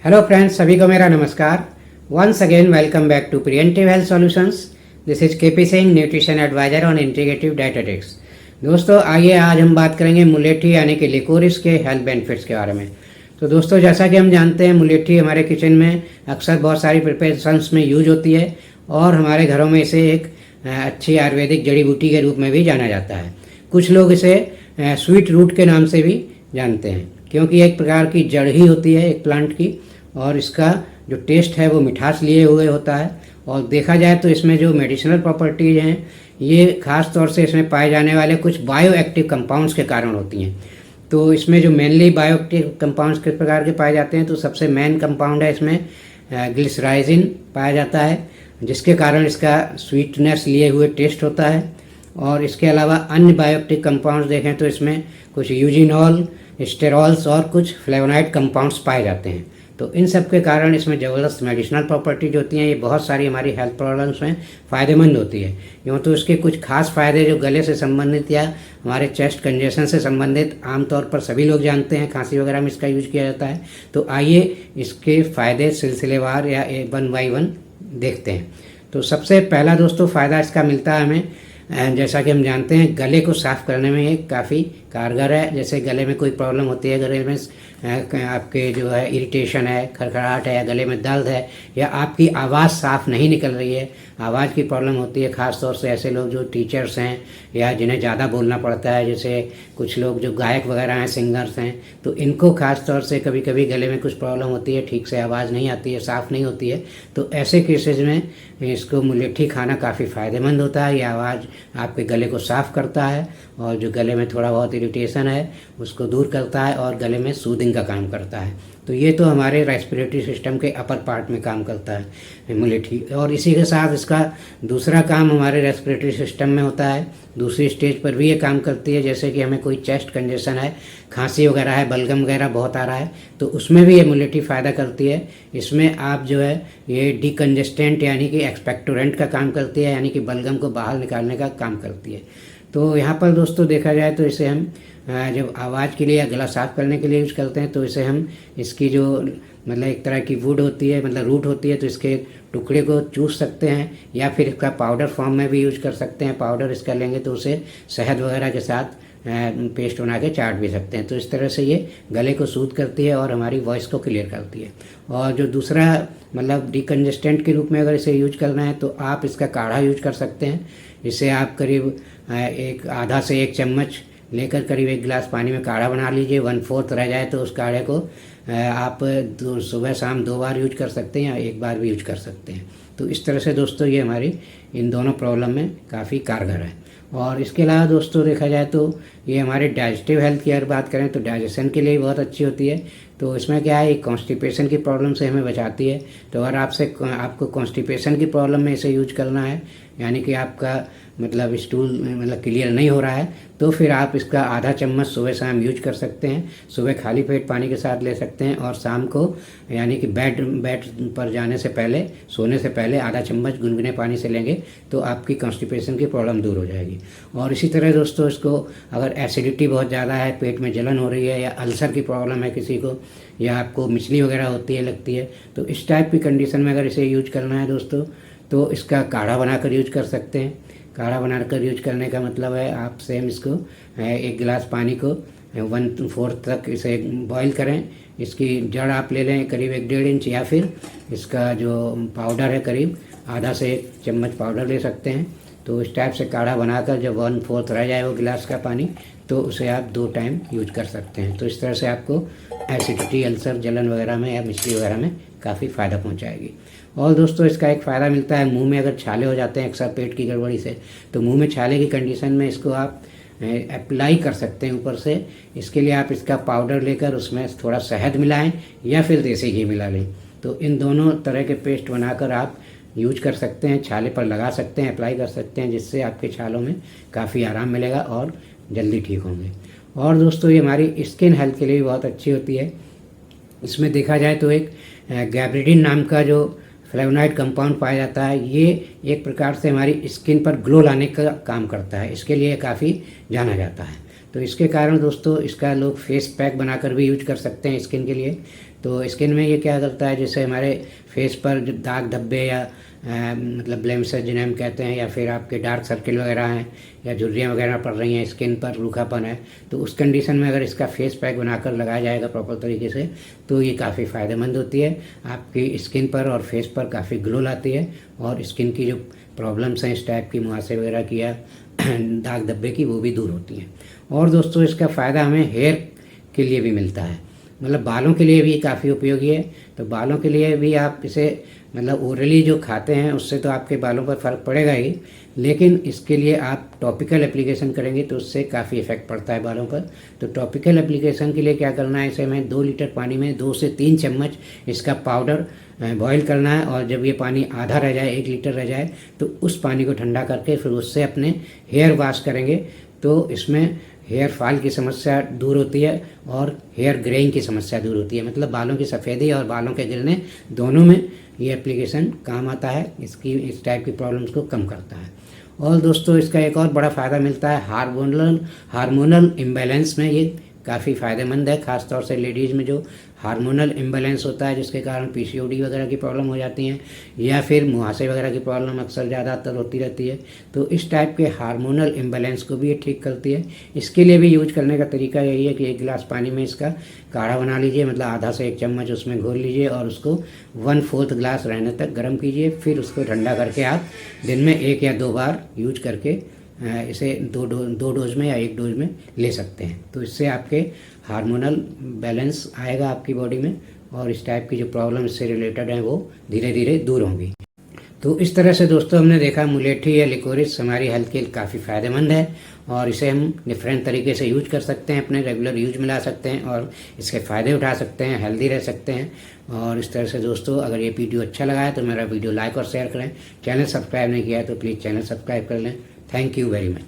Hello friends, सभी को मेरा नमस्कार। Once again welcome back to preventive health solutions. This is KP Singh, nutrition advisor on integrative dietetics. दोस्तों, आइए आज हम बात करेंगे मुलेठी यानी कि लिकोरिस के हेल्थ बेनिफिट्स के बारे में। तो दोस्तों, जैसा कि हम जानते हैं, मुलेठी हमारे किचन में अक्सर बहुत सारी प्रिपरेशंस में यूज होती है और हमारे घरों में इसे एक अच्छी आयुर्वेदिक जड़ी बूटी के रूप में भी जाना जाता है। कुछ लोग इसे स्वीट रूट के नाम से भी जानते हैं, क्योंकि एक प्रकार की जड़ ही होती है एक प्लांट की, और इसका जो टेस्ट है वो मिठास लिए हुए होता है। और देखा जाए तो इसमें जो मेडिसिनल प्रॉपर्टीज हैं, ये खास तौर से इसमें पाए जाने वाले कुछ बायो एक्टिव कंपाउंड्स के कारण होती हैं। तो इसमें जो मेनली बायो एक्टिव कंपाउंड्स किस प्रकार के पाए जाते हैं, तो सबसे मेन कंपाउंड है इसमें ग्लिसराइजिन पाया जाता है, जिसके कारण इसका स्वीटनेस लिए हुए टेस्ट होता है। और इसके अलावा अन्य बायोएक्टिव कंपाउंड्स देखें तो इसमें कुछ यूजिनॉल, स्टेरॉल्स और कुछ फ्लेवोनाइड कंपाउंड्स पाए जाते हैं। तो इन सब के कारण इसमें ज़बरदस्त मेडिसिनल प्रॉपर्टीज होती हैं। ये बहुत सारी हमारी हेल्थ प्रॉब्लम्स में फ़ायदेमंद होती है। यूँ तो इसके कुछ खास फ़ायदे जो गले से संबंधित या हमारे चेस्ट कंजेशन से संबंधित आमतौर पर सभी लोग जानते हैं, खांसी वगैरह में इसका यूज किया जाता है। तो आइए इसके फ़ायदे सिलसिलेवार या वन बाई वन देखते हैं। तो सबसे पहला दोस्तों फ़ायदा इसका मिलता है हमें, जैसा कि हम जानते हैं, गले को साफ़ करने में ये काफ़ी कारगर है। जैसे गले में कोई प्रॉब्लम होती है, गले में आपके जो है इरिटेशन है, खड़खड़ाहट है, या गले में दर्द है, या आपकी आवाज़ साफ़ नहीं निकल रही है, आवाज़ की प्रॉब्लम होती है, ख़ास तौर से ऐसे लोग जो टीचर्स हैं या जिन्हें ज़्यादा बोलना पड़ता है, जैसे कुछ लोग जो गायक वगैरह हैं, सिंगर्स हैं, तो इनको ख़ास तौर से कभी कभी गले में कुछ प्रॉब्लम होती है, ठीक से आवाज़ नहीं आती है, साफ़ नहीं होती है। तो ऐसे केसेज में इसको मुलेठी खाना काफ़ी फ़ायदेमंद होता है। ये आवाज़ आपके गले को साफ़ करता है और जो गले में थोड़ा बहुत इरिटेशन है उसको दूर करता है और गले में सूदिंग का काम करता है। तो ये तो हमारे रेस्पिरेटरी सिस्टम के अपर पार्ट में काम करता है मुलेठी। और इसी के साथ इसका दूसरा काम हमारे रेस्पिरेटरी सिस्टम में होता है, दूसरी स्टेज पर भी ये काम करती है। जैसे कि हमें कोई चेस्ट कंजेशन है, खांसी वगैरह है, बलगम वगैरह बहुत आ रहा है, तो उसमें भी ये मुलेठी फ़ायदा करती है। इसमें आप जो है ये डिकंजेस्टेंट यानी कि एक्सपेक्टोरेंट का काम करती है, यानी कि बलगम को बाहर निकालने का काम करती है। तो यहाँ पर दोस्तों देखा जाए तो इसे हम जब आवाज़ के लिए या गला साफ़ करने के लिए यूज़ करते हैं, तो इसे हम इसकी जो मतलब एक तरह की वुड होती है, मतलब रूट होती है, तो इसके टुकड़े को चूस सकते हैं या फिर इसका पाउडर फॉर्म में भी यूज कर सकते हैं। पाउडर इसका लेंगे तो उसे शहद वगैरह के साथ पेस्ट बना के चाट भी सकते हैं। तो इस तरह से ये गले को सूद करती है और हमारी वॉइस को क्लियर करती है। और जो दूसरा मतलब डिकंजेस्टेंट के रूप में अगर इसे यूज करना है, तो आप इसका काढ़ा यूज कर सकते हैं। इसे आप करीब एक आधा से 1 चम्मच लेकर करीब 1 गिलास पानी में काढ़ा बना लीजिए। 1/4 रह जाए तो उस काढ़े को आप सुबह शाम 2 बार यूज कर सकते हैं या 1 बार भी यूज कर सकते हैं। तो इस तरह से दोस्तों ये हमारी इन दोनों प्रॉब्लम में काफ़ी कारगर है। और इसके अलावा दोस्तों देखा जाए तो ये हमारे डाइजेस्टिव हेल्थ की अगर बात करें तो डाइजेशन के लिए बहुत अच्छी होती है। तो इसमें क्या है, कॉन्स्टिपेशन की प्रॉब्लम से हमें बचाती है। तो अगर आपको कॉन्स्टिपेशन की प्रॉब्लम में इसे यूज करना है, यानी कि आपका मतलब स्टूल मतलब क्लियर नहीं हो रहा है, तो फिर आप इसका आधा चम्मच सुबह शाम यूज कर सकते हैं। सुबह खाली पेट पानी के साथ ले सकते हैं और शाम को यानी कि बेड पर जाने से पहले, सोने से पहले आधा चम्मच गुनगुने पानी से लेंगे तो आपकी कॉन्स्टिपेशन की प्रॉब्लम दूर हो जाएगी। और इसी तरह दोस्तों, इसको अगर एसिडिटी बहुत ज़्यादा है, पेट में जलन हो रही है, या अल्सर की प्रॉब्लम है किसी को, या आपको मिचली वगैरह होती है लगती है, तो इस टाइप की कंडीशन में अगर इसे यूज करना है दोस्तों, तो इसका काढ़ा बनाकर यूज कर सकते हैं। काढ़ा बनाकर यूज करने का मतलब है आप सेम इसको 1 गिलास पानी को 1/4 तक इसे बॉईल करें। इसकी जड़ आप ले लें करीब 1-1.5 इंच, या फिर इसका जो पाउडर है करीब आधा से 1 चम्मच पाउडर ले सकते हैं। तो इस टाइप से काढ़ा बनाकर जब 1/4 रह जाए वो गिलास का पानी, तो उसे आप 2 टाइम यूज कर सकते हैं। तो इस तरह से आपको एसिडिटी, अल्सर, जलन वगैरह में या मिचली वगैरह में काफ़ी फ़ायदा पहुंचाएगी। और दोस्तों इसका एक फ़ायदा मिलता है, मुंह में अगर छाले हो जाते हैं अक्सर पेट की गड़बड़ी से, तो मुंह में छाले की कंडीशन में इसको आप अप्लाई कर सकते हैं ऊपर से। इसके लिए आप इसका पाउडर लेकर उसमें थोड़ा शहद मिलाएं या फिर देसी घी मिला लें। तो इन दोनों तरह के पेस्ट बनाकर आप यूज कर सकते हैं, छाले पर लगा सकते हैं, अप्लाई कर सकते हैं, जिससे आपके छालों में काफ़ी आराम मिलेगा और जल्दी ठीक होंगे। और दोस्तों ये हमारी स्किन हेल्थ के लिए भी बहुत अच्छी होती है। इसमें देखा जाए तो एक गैब्रिडिन नाम का जो फ्लेवोनाइड कंपाउंड पाया जाता है, ये एक प्रकार से हमारी स्किन पर ग्लो लाने का काम करता है। इसके लिए काफ़ी जाना जाता है। तो इसके कारण दोस्तों इसका लोग फेस पैक बनाकर भी यूज कर सकते हैं स्किन के लिए। तो स्किन में ये क्या करता है, जैसे हमारे फेस पर जो दाग धब्बे या मतलब ब्लेमिशेस जिन्हें हम कहते हैं, या फिर आपके डार्क सर्किल वगैरह हैं या झुर्रियाँ वगैरह पड़ रही हैं, स्किन पर रूखापन है, तो उस कंडीशन में अगर इसका फेस पैक बनाकर लगाया जाएगा प्रॉपर तरीके से तो ये काफ़ी फ़ायदेमंद होती है। आपकी स्किन पर और फेस पर काफ़ी ग्लो लाती है और स्किन की जो प्रॉब्लम्स हैं इस टाइप की, मुहासे वगैरह की या दाग धब्बे की, वो भी दूर होती हैं। और दोस्तों इसका फ़ायदा हमें हेयर के लिए भी मिलता है, मतलब बालों के लिए भी काफ़ी उपयोगी है। तो बालों के लिए भी आप इसे मतलब ओरली जो खाते हैं उससे तो आपके बालों पर फ़र्क पड़ेगा ही, लेकिन इसके लिए आप टॉपिकल एप्लीकेशन करेंगे तो उससे काफ़ी इफेक्ट पड़ता है बालों पर। तो टॉपिकल एप्लीकेशन के लिए क्या करना है, इसे हमें 2 लीटर पानी में 2 से 3 चम्मच इसका पाउडर बॉईल करना है, और जब ये पानी आधा रह जाए, 1 लीटर रह जाए, तो उस पानी को ठंडा करके फिर उससे अपने हेयर वॉश करेंगे। तो इसमें हेयर फॉल की समस्या दूर होती है और हेयर ग्रेइंग की समस्या दूर होती है, मतलब बालों की सफ़ेदी और बालों के गिरने दोनों में ये एप्लीकेशन काम आता है, इस टाइप की प्रॉब्लम्स को कम करता है। और दोस्तों इसका एक और बड़ा फ़ायदा मिलता है हार्मोनल इम्बैलेंस में, ये काफ़ी फ़ायदेमंद है, ख़ासतौर से लेडीज़ में जो हार्मोनल इम्बैलेंस होता है जिसके कारण पीसीओडी वगैरह की प्रॉब्लम हो जाती हैं, या फिर मुहासे वगैरह की प्रॉब्लम अक्सर ज़्यादातर होती रहती है। तो इस टाइप के हार्मोनल इम्बैलेंस को भी ये ठीक करती है। इसके लिए भी यूज करने का तरीका यही है कि 1 गिलास पानी में इसका काढ़ा बना लीजिए, मतलब आधा से 1 चम्मच उसमें घोल लीजिए और उसको 1/4 गिलास रहने तक गर्म कीजिए। फिर उसको ठंडा करके आप दिन में 1 या 2 बार यूज करके इसे 2 डोज में या 1 डोज में ले सकते हैं। तो इससे आपके हार्मोनल बैलेंस आएगा आपकी बॉडी में, और इस टाइप की जो प्रॉब्लम इससे रिलेटेड हैं वो धीरे धीरे दूर होंगी। तो इस तरह से दोस्तों हमने देखा मुलेठी या लिकोरिस हमारी हेल्थ के लिए काफ़ी फ़ायदेमंद है, और इसे हम डिफरेंट तरीके से यूज कर सकते हैं, अपने रेगुलर यूज में ला सकते हैं और इसके फ़ायदे उठा सकते हैं, हेल्दी रह सकते हैं। और इस तरह से दोस्तों अगर ये वीडियो अच्छा लगा है तो मेरा वीडियो लाइक और शेयर करें, चैनल सब्सक्राइब नहीं किया है तो प्लीज़ चैनल सब्सक्राइब कर लें। Thank you very much.